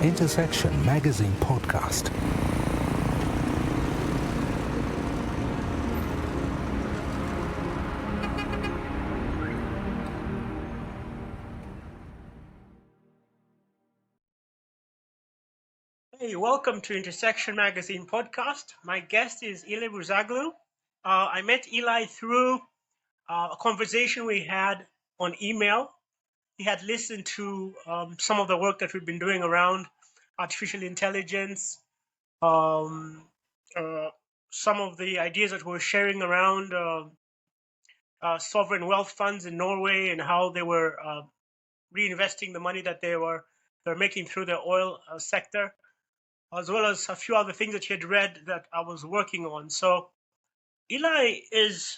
Intersection Magazine Podcast. Hey, welcome to Intersection Magazine Podcast. My guest is Elie Bouzaglou. I met Elie through a conversation we had on email. He had listened to some of the work that we've been doing around artificial intelligence, some of the ideas that we're sharing around sovereign wealth funds in Norway and how they were reinvesting the money that they're making through the oil sector, as well as a few other things that he had read that I was working on. So Elie is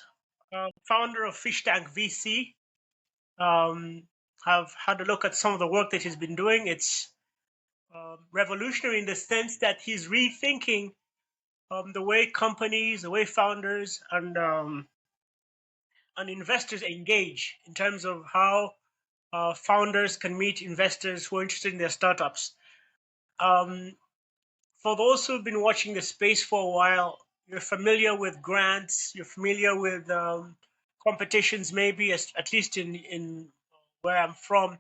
founder of FishTank VC. Have had a look at some of the work that he's been doing. It's revolutionary in the sense that he's rethinking the way companies, the way founders and investors engage in terms of how founders can meet investors who are interested in their startups. For those who've been watching the space for a while, you're familiar with grants, you're familiar with competitions, maybe, at least in where I'm from,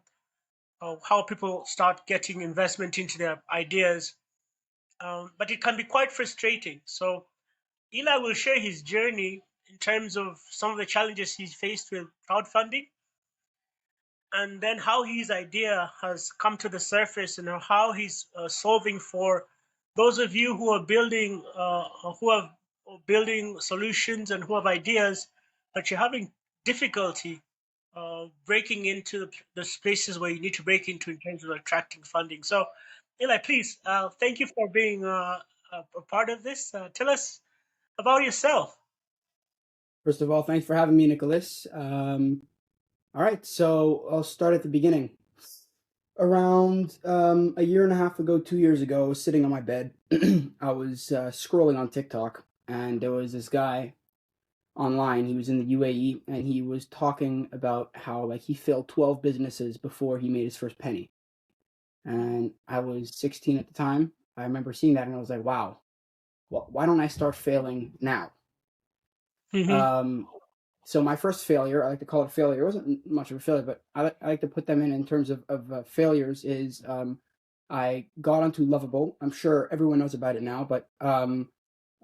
how people start getting investment into their ideas. But it can be quite frustrating. So Elie will share his journey in terms of some of the challenges he's faced with crowdfunding, and then how his idea has come to the surface and how he's solving for those of you who are building solutions and who have ideas, but you're having difficulty breaking into the spaces where you need to break into in terms of attracting funding. So, Elie, please, thank you for being a part of this. Tell us about yourself. First of all, thanks for having me, Nicholas. All right, so I'll start at the beginning. Around a year and a half ago, 2 years ago, I was sitting on my bed. I was scrolling on TikTok, and there was this guy online. He was in the UAE, and he was talking about how he failed 12 businesses before he made his first penny. And I was 16 at the time. I remember seeing that, and I was like, wow, well, why don't I start failing now? Mm-hmm. So my first failure, I like to call it a failure. It wasn't much of a failure, but I like to put them in terms of failures is I got onto Lovable. I'm sure everyone knows about it now, but I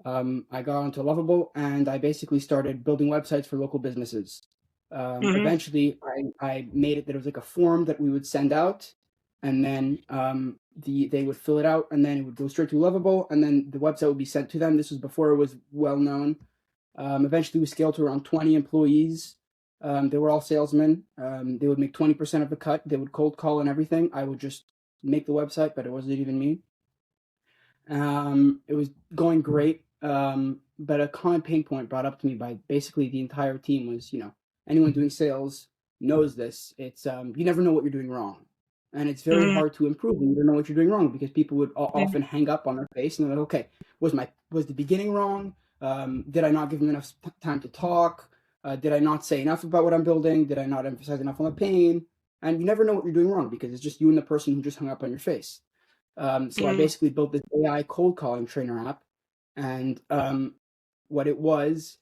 got onto Lovable and I basically started building websites for local businesses. Eventually, I made it that it was like a form that we would send out, and then they would fill it out, and then it would go straight to Lovable, and then the website would be sent to them. This was before it was well known. Eventually, we scaled to around 20 employees. They were all salesmen. They would make 20% of the cut. They would cold call and everything. I would just make the website, but it wasn't even me. It was going great, but a common pain point brought up to me by basically the entire team was, anyone doing sales knows this. It's you never know what you're doing wrong. And it's very hard to improve when you don't know what you're doing wrong, because people would often hang up on their face and they're like, okay, was the beginning wrong? Did I not give them enough time to talk? Did I not say enough about what I'm building? Did I not emphasize enough on the pain? And you never know what you're doing wrong because it's just you and the person who just hung up on your face. So I basically built this AI cold calling trainer app. And what it was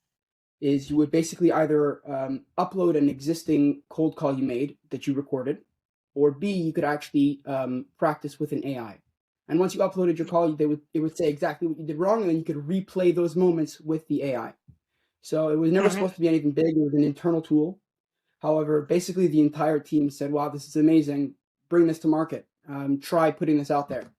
is you would basically either upload an existing cold call you made that you recorded, or B, you could actually practice with an AI. And once you uploaded your call, it would say exactly what you did wrong, and then you could replay those moments with the AI. So it was never supposed to be anything big. It was an internal tool. However, basically the entire team said, wow, this is amazing. Bring this to market. Try putting this out there.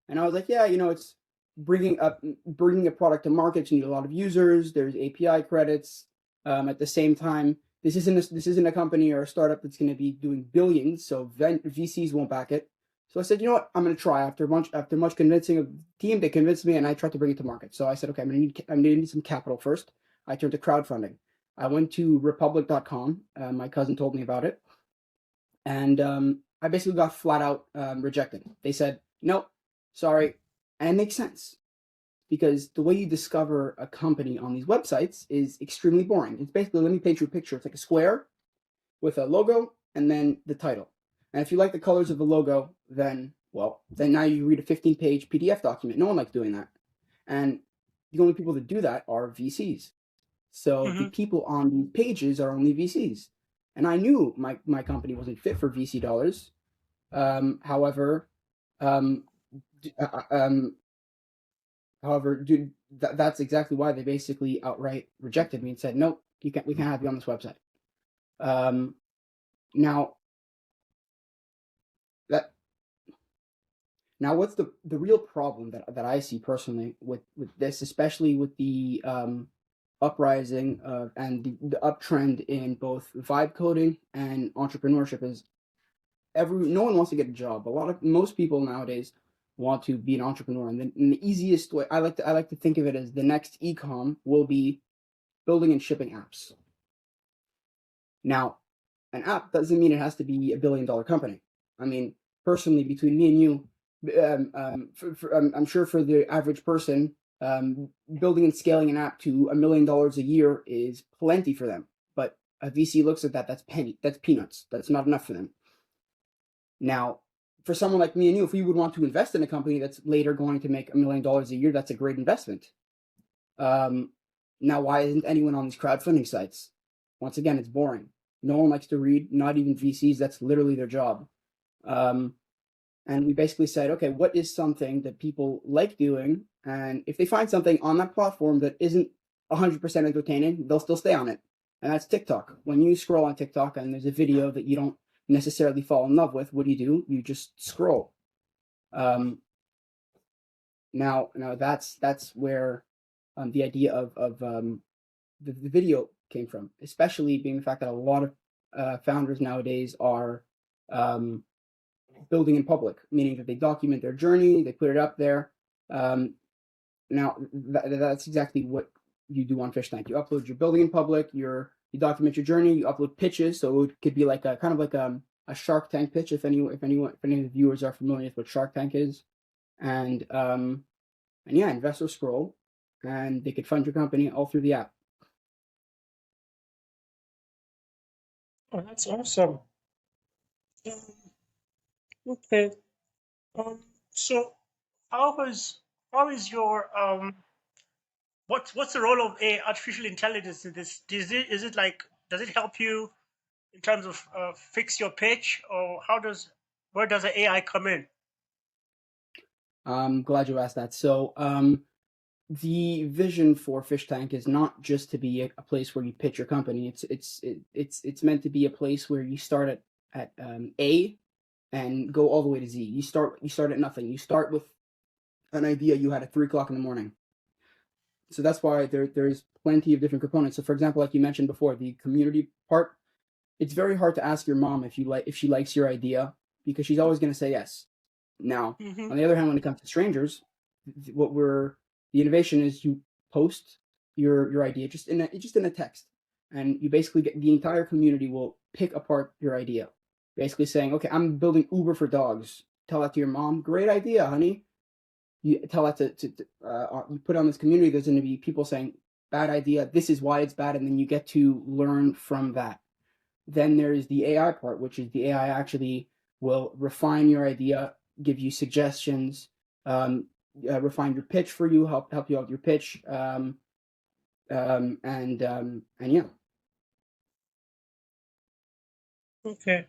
And I was like, yeah, it's bringing a product to market. You need a lot of users. There's API credits. At the same time, this isn't a company or a startup that's going to be doing billions. So VCs won't back it. So I said, you know what, I'm going to try. After much convincing of the team, they convinced me, and I tried to bring it to market. So I said, okay, I'm going to need some capital first. I turned to crowdfunding. I went to republic.com. My cousin told me about it. And I basically got flat out rejected. They said, nope, sorry, And it makes sense because the way you discover a company on these websites is extremely boring. It's basically, let me paint you a picture. It's like a square with a logo and then the title. And if you like the colors of the logo, then now you read a 15-page PDF document. No one likes doing that. And the only people that do that are VCs. So the people on these pages are only VCs. And I knew my company wasn't fit for VC dollars. However, that's exactly why they basically outright rejected me and said, nope, we can't have you on this website. Now what's the real problem that I see personally with this, especially with the uprising and the uptrend in both vibe coding and entrepreneurship, is no one wants to get a job. Most people nowadays want to be an entrepreneur, and the easiest way I like to think of it as the next e-com will be building and shipping apps. Now, an app doesn't mean it has to be $1 billion company. I mean, personally, between me and you, I'm sure for the average person, building and scaling an app to $1 million a year is plenty for them. But a VC looks at that's peanuts. That's not enough for them. Now, for someone like me and you, if we would want to invest in a company that's later going to make $1 million a year, that's a great investment. Now, why isn't anyone on these crowdfunding sites? Once again, it's boring. No one likes to read, not even VCs. That's literally their job. And we basically said, okay, what is something that people like doing? And if they find something on that platform that isn't 100% entertaining, they'll still stay on it. And that's TikTok. When you scroll on TikTok and there's a video that you don't necessarily fall in love with, what do? You just scroll. Now that's where the idea of the video came from, especially being the fact that a lot of founders nowadays are building in public, meaning that they document their journey, they put it up there. Now that's exactly what you do on FishTank. You upload your building in public, you document your journey, you upload pitches, so it could be like a kind of like a Shark Tank pitch, if any of the viewers are familiar with what Shark Tank is. And yeah, investors scroll and they could fund your company all through the app. Oh, that's awesome. Okay. So how is your what's the role of artificial intelligence in this? Does it help you in terms of fix your pitch, or where does the AI come in? I'm glad you asked that. So the vision for FishTank is not just to be a place where you pitch your company. It's meant to be a place where you start at A and go all the way to Z. You start at nothing. You start with an idea you had at 3:00 in the morning. So that's why there's plenty of different components. So for example, like you mentioned before, the community part, it's very hard to ask your mom if she likes your idea, because she's always going to say yes. Now, on the other hand, when it comes to strangers, the innovation is you post your idea just in a text, and you basically get the entire community will pick apart your idea, basically saying, okay, I'm building Uber for dogs. Tell that to your mom. Great idea, honey. You tell that you put on this community. There's going to be people saying, bad idea. This is why it's bad, and then you get to learn from that. Then there's the AI part, which is the AI actually will refine your idea, give you suggestions, refine your pitch for you, help you out with your pitch, and yeah. Okay.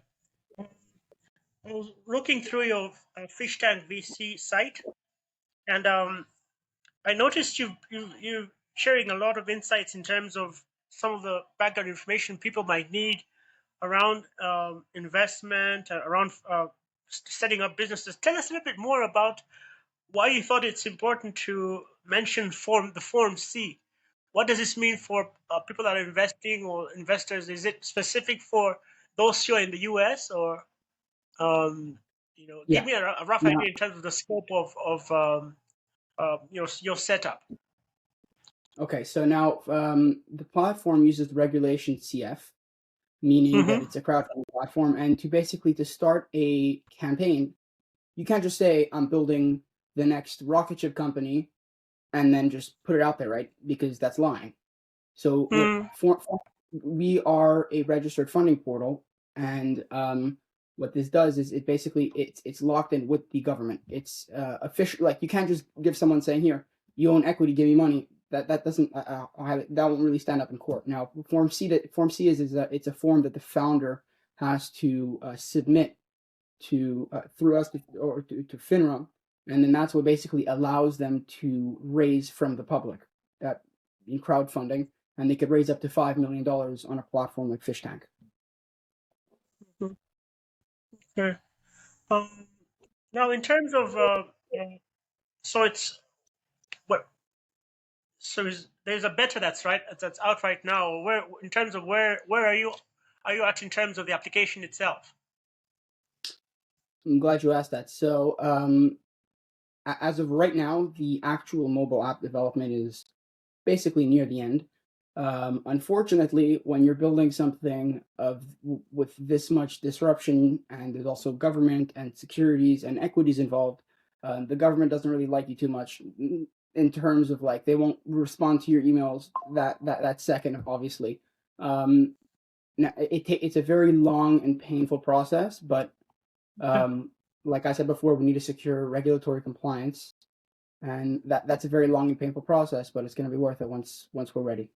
I was looking through your FishTank VC site, and I noticed you sharing a lot of insights in terms of some of the background information people might need around investment, around setting up businesses. Tell us a little bit more about why you thought it's important to mention the Form C. What does this mean for people that are investing or investors? Is it specific for those who are in the US, or give me a rough idea in terms of the scope of your setup. Okay, so now the platform uses the regulation CF, meaning that it's a crowdfunding platform, and to start a campaign, you can't just say I'm building the next rocket ship company and then just put it out there, right? Because that's lying. So we are a registered funding portal, and what this does is it's locked in with the government. It's official. Like, you can't just give someone saying, "Here, you own equity, give me money." That doesn't that won't really stand up in court. Now, Form C is it's a form that the founder has to submit to through us to FINRA, and then that's what basically allows them to raise from the public in crowdfunding, and they could raise up to $5 million on a platform like FishTank. Okay. Now, in terms of so it's what? So there's a beta that's out right now. Where, in terms of where are you at in terms of the application itself? I'm glad you asked that. So as of right now, the actual mobile app development is basically near the end. Unfortunately, when you're building something with this much disruption, and there's also government and securities and equities involved, the government doesn't really like you too much in terms of, like, they won't respond to your emails that second, obviously. Now, it's a very long and painful process, but like I said before, we need to secure regulatory compliance, and that's a very long and painful process, but it's going to be worth it once we're ready.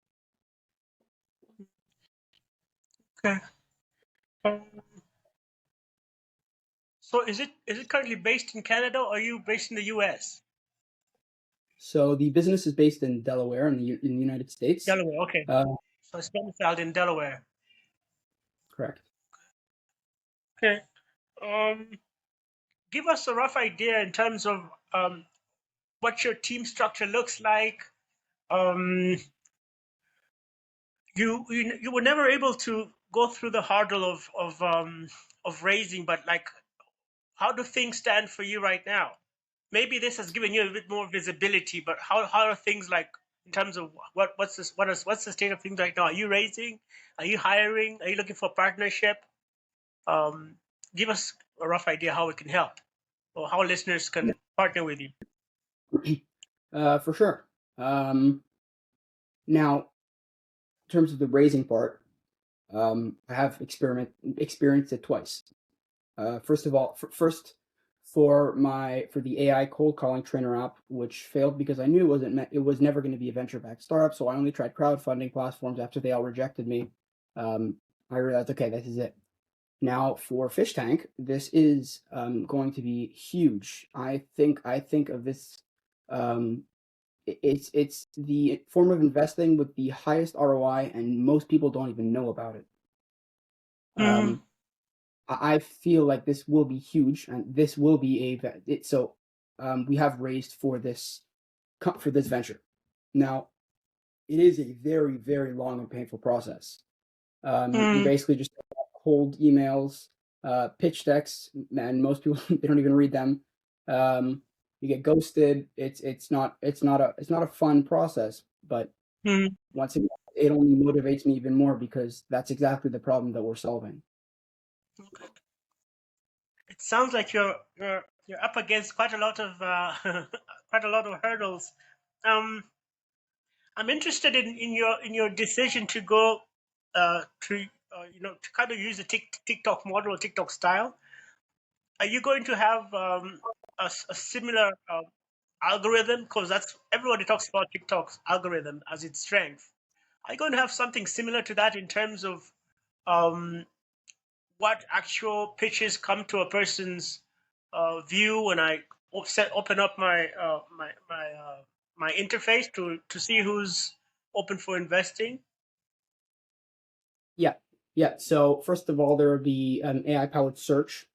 Okay. So is it currently based in Canada, or are you based in the US? So the business is based in Delaware in the United States. Delaware, okay. So it's domiciled in Delaware. Correct. Okay. Give us a rough idea in terms of what your team structure looks like. You were never able to go through the hurdle of raising, but, like, how do things stand for you right now? Maybe this has given you a bit more visibility, but how are things, like, in terms of what's the state of things right now? Are you raising? Are you hiring? Are you looking for partnership? Give us a rough idea how we can help, or how listeners can partner with you. For sure. Now, in terms of the raising part, I have experienced it twice. First of all, for the AI cold calling trainer app, which failed because I knew it was never going to be a venture-backed startup, so I only tried crowdfunding platforms after they all rejected me. I realized, okay, this is it. Now, for FishTank, this is going to be huge. I think of this. It's the form of investing with the highest ROI, and most people don't even know about it. I feel like this will be huge, and this will be we have raised for this venture. Now, it is a very, very long and painful process. You basically just cold emails, pitch decks, and most people they don't even read them. You get ghosted. It's not a fun process, but once again, it only motivates me even more, because that's exactly the problem that we're solving. Okay. It sounds like you're up against quite a lot of hurdles. I'm interested in your decision to go to kind of use the TikTok model or TikTok style. Are you going to have a similar algorithm? Because that's everybody talks about TikTok's algorithm as its strength. Are you going to have something similar to that in terms of what actual pitches come to a person's view when I open up my my interface to see who's open for investing? Yeah. So first of all, there would be an AI-powered search.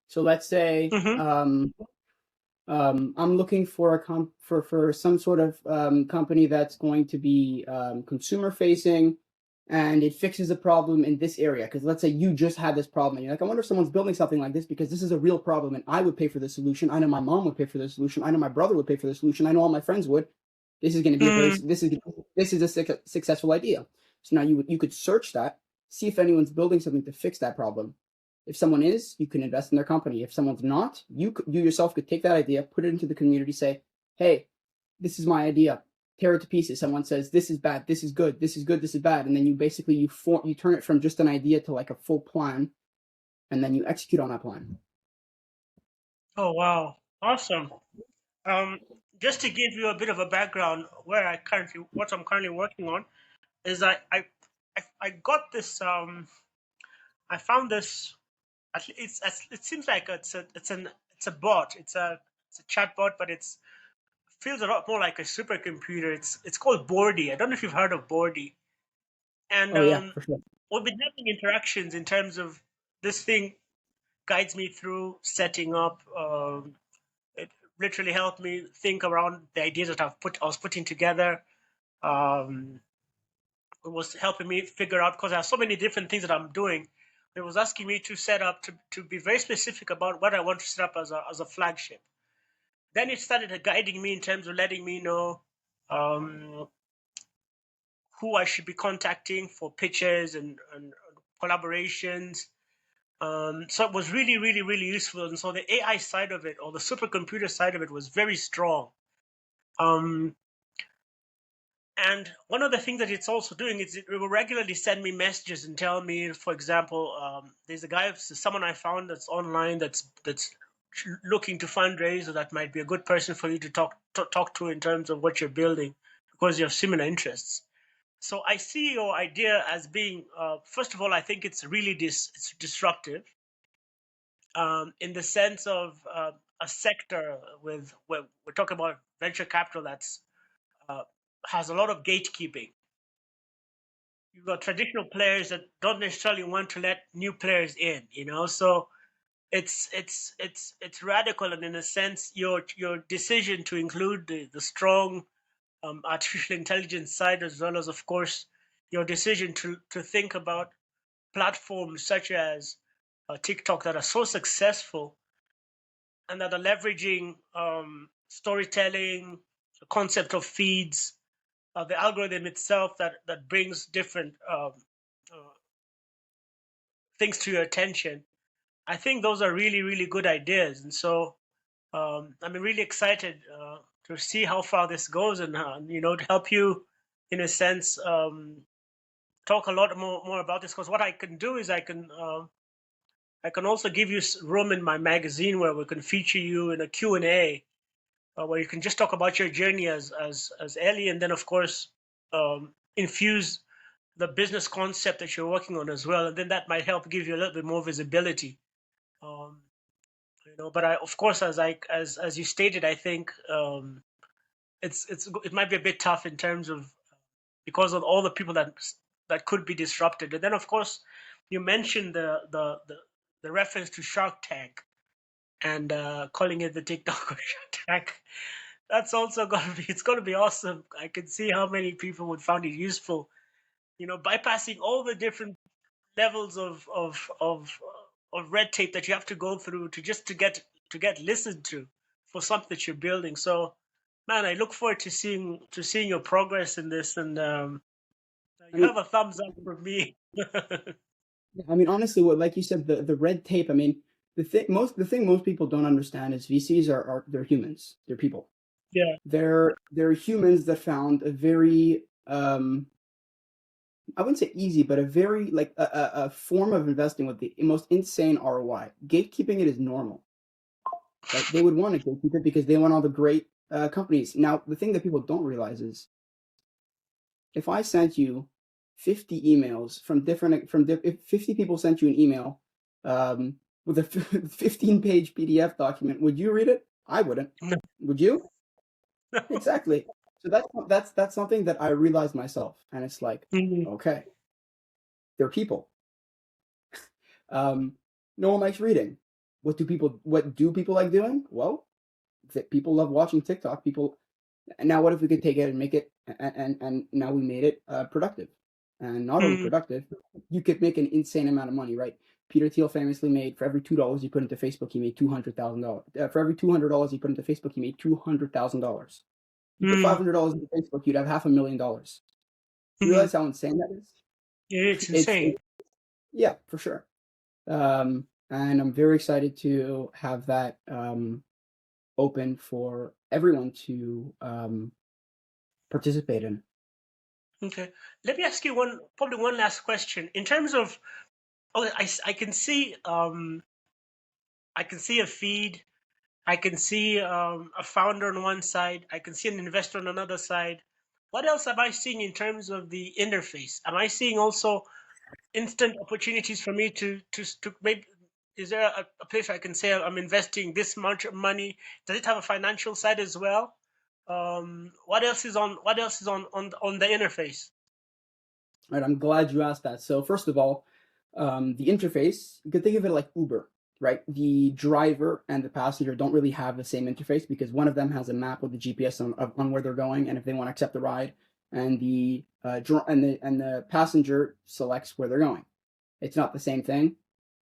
So let's say I'm looking for for some sort of company that's going to be consumer-facing, and it fixes a problem in this area. Because let's say you just had this problem, and you're like, I wonder if someone's building something like this, because this is a real problem, and I would pay for the solution. I know my mom would pay for the solution. I know my brother would pay for the solution. I know all my friends would. This is going to be this is a successful idea. So now you could search that, see if anyone's building something to fix that problem, If someone is, you can invest in their company. If someone's not, you yourself could take that idea, put it into the community, say, hey, this is my idea. Tear it to pieces. Someone says, this is bad, this is good, this is good, this is bad. And then you basically, you turn it from just an idea to like a full plan, and then you execute on that plan. Oh, wow. Awesome. Just to give you a bit of a background, what I'm currently working on is I got this. I found this. It seems like it's a bot. It's a chat bot, but it feels a lot more like a supercomputer. It's called Bordy. I don't know if you've heard of Bordy. And Oh yeah, for sure. we've been having interactions in terms of this thing guides me through setting up. It literally helped me think around the ideas that I was putting together. Um, it was helping me figure out, because I have so many different things that I'm doing. It was asking me to set up to be very specific about what I want to set up as a flagship. Then it started guiding me in terms of letting me know um, who I should be contacting for pitches and collaborations. So it was really, really, really useful. And so the AI side of it, or the supercomputer side of it, was very strong. Um, and one of the things that it's also doing is it will regularly send me messages and tell me, for example, there's someone I found that's online that's looking to fundraise, or that might be a good person for you to talk to in terms of what you're building, because you have similar interests. So I see your idea as being, first of all, I think it's really it's disruptive, in the sense of a sector where we're talking about venture capital that's has a lot of gatekeeping. You've got traditional players that don't necessarily want to let new players in, so it's radical. And in a sense, your decision to include the strong artificial intelligence side, as well as, of course, your decision to think about platforms such as TikTok that are so successful and that are leveraging storytelling, the concept of feeds, the algorithm itself that brings different uh, things to your attention. I think those are really, really good ideas. And so I'm really excited to see how far this goes, and to help you, in a sense, talk a lot more about this. Because what I can do is I can also give you room in my magazine where we can feature you in a Q&A, where you can just talk about your journey as Elie, and then, of course, infuse the business concept that you're working on as well, and then that might help give you a little bit more visibility. Um, but of course, as you stated, I think it might be a bit tough in terms of, because of all the people that could be disrupted. And then, of course, you mentioned the reference to Shark Tank, and calling it the TikTok of Shark Tank. That's also gonna be awesome. I can see how many people would find it useful. Bypassing all the different levels of red tape that you have to go through to get listened to for something that you're building. So, man, I look forward to seeing your progress in this, and I you mean, have a thumbs up from me. honestly, what, like you said, the red tape. I mean, the thing most people don't understand is VCs are they're humans. They're people. Yeah. They're humans that found a very I wouldn't say easy, but a very like a form of investing with the most insane ROI. Gatekeeping it is normal. Right? They would want to gatekeep it because they want all the great companies. Now, the thing that people don't realize is if I sent you 50 emails if 50 people sent you an email with a 15-page PDF document, would you read it? I wouldn't. No. Would you? Exactly. So that's something that I realized myself, and it's like, Mhm. okay, they're people. No one likes reading. What do people like doing? Well, people love watching TikTok. And now what if we could take it and make it and now we made it productive, and not only Mhm. productive, you could make an insane amount of money, right? Peter Thiel famously made, for every $2 he put into Facebook, he made $200,000. For every $200 he put into Facebook, he made $200,000. You put Mhm. $500 into Facebook, you'd have $500,000. You Mhm. realize how insane that is? It's It's insane. yeah, for sure. and I'm very excited to have that open for everyone to participate in. Okay. Let me ask you probably one last question. In terms of, I can see a feed. I can see a founder on one side. I can see an investor on another side. What else am I seeing in terms of the interface? Am I seeing also instant opportunities for me to maybe, is there a place where I can say I'm investing this much money? Does it have a financial side as well? What else is on the interface? Right, I'm glad you asked that. So first of all, the interface, you could think of it like Uber, right? The driver and the passenger don't really have the same interface because one of them has a map with the GPS on where they're going, and if they want to accept the ride, and the passenger selects where they're going. It's not the same thing.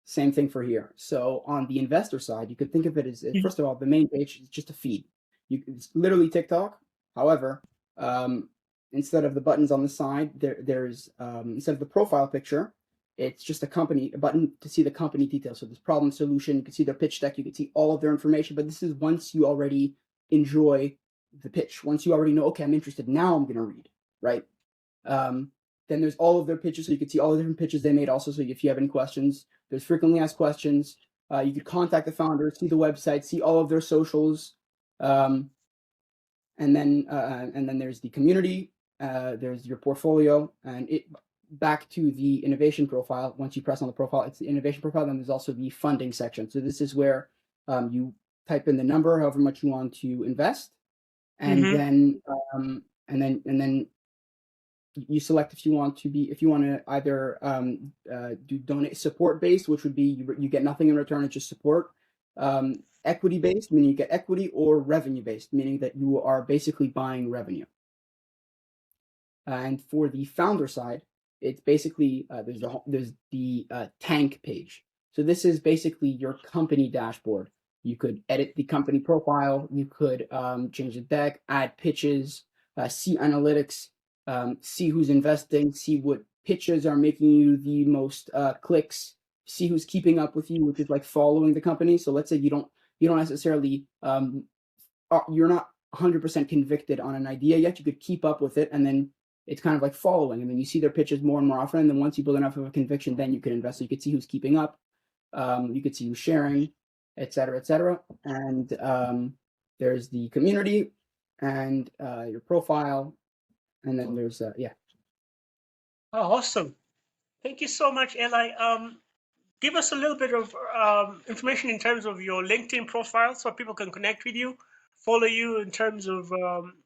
Same thing for here. So on the investor side, you could think of it as, first of all, the main page is just a feed. It's literally TikTok. However, instead of the buttons on the side, there's instead of the profile picture, it's just a button to see the company details. So there's problem, solution, you can see their pitch deck, you can see all of their information, but this is once you already enjoy the pitch. Once you already know, okay, I'm interested, now I'm going to read, right? Then there's all of their pitches, so you can see all the different pitches they made also, so if you have any questions, there's frequently asked questions. You could contact the founder, see the website, see all of their socials, and then there's the community, there's your portfolio, and back to the innovation profile. Once you press on the profile, it's the innovation profile. Then there's also the funding section. So this is where you type in the number, however much you want to invest, and then you select if you want to either do donate support based, which would be you get nothing in return, it's just support. Equity based, meaning you get equity, or revenue based, meaning that you are basically buying revenue. And for the founder side, it's basically there's the tank page. So this is basically your company dashboard. You could edit the company profile, you could change the deck, add pitches, see analytics, see who's investing, see what pitches are making you the most clicks, see who's keeping up with you, which is like following the company. So let's say you don't necessarily you're not 100% convicted on an idea yet. You could keep up with it, and then it's kind of like following, and then you see their pitches more and more often. And then once you build enough of a conviction, then you can invest. So you could see who's keeping up, you could see who's sharing, et cetera, and there's the community and your profile, and then there's yeah. Oh, awesome! Thank you so much, Elie. Give us a little bit of information in terms of your LinkedIn profile so people can connect with you, follow you in terms of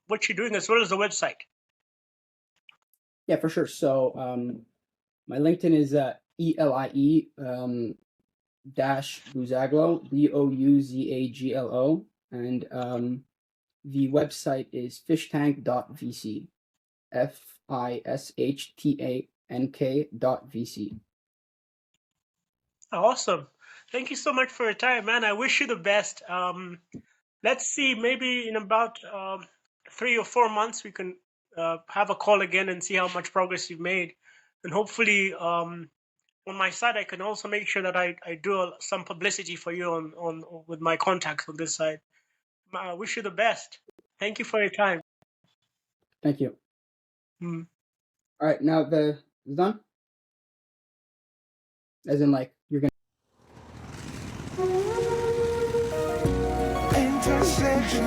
what you're doing, as well as the website. Yeah, for sure. So my LinkedIn is Elie dash Bouzaglou, Bouzaglo, and the website is fishtank.vc, FISHTANK.vc. Awesome. Thank you so much for your time, man. I wish you the best. Let's see, maybe in about 3 or 4 months, we can have a call again and see how much progress you've made. And hopefully, on my side, I can also make sure that I do some publicity for you on with my contacts on this side. I wish you the best. Thank you for your time. Thank you. Mm. All right, now it's done? As in, like, you're going to... Intersection.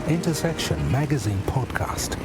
Intersection Magazine Podcast.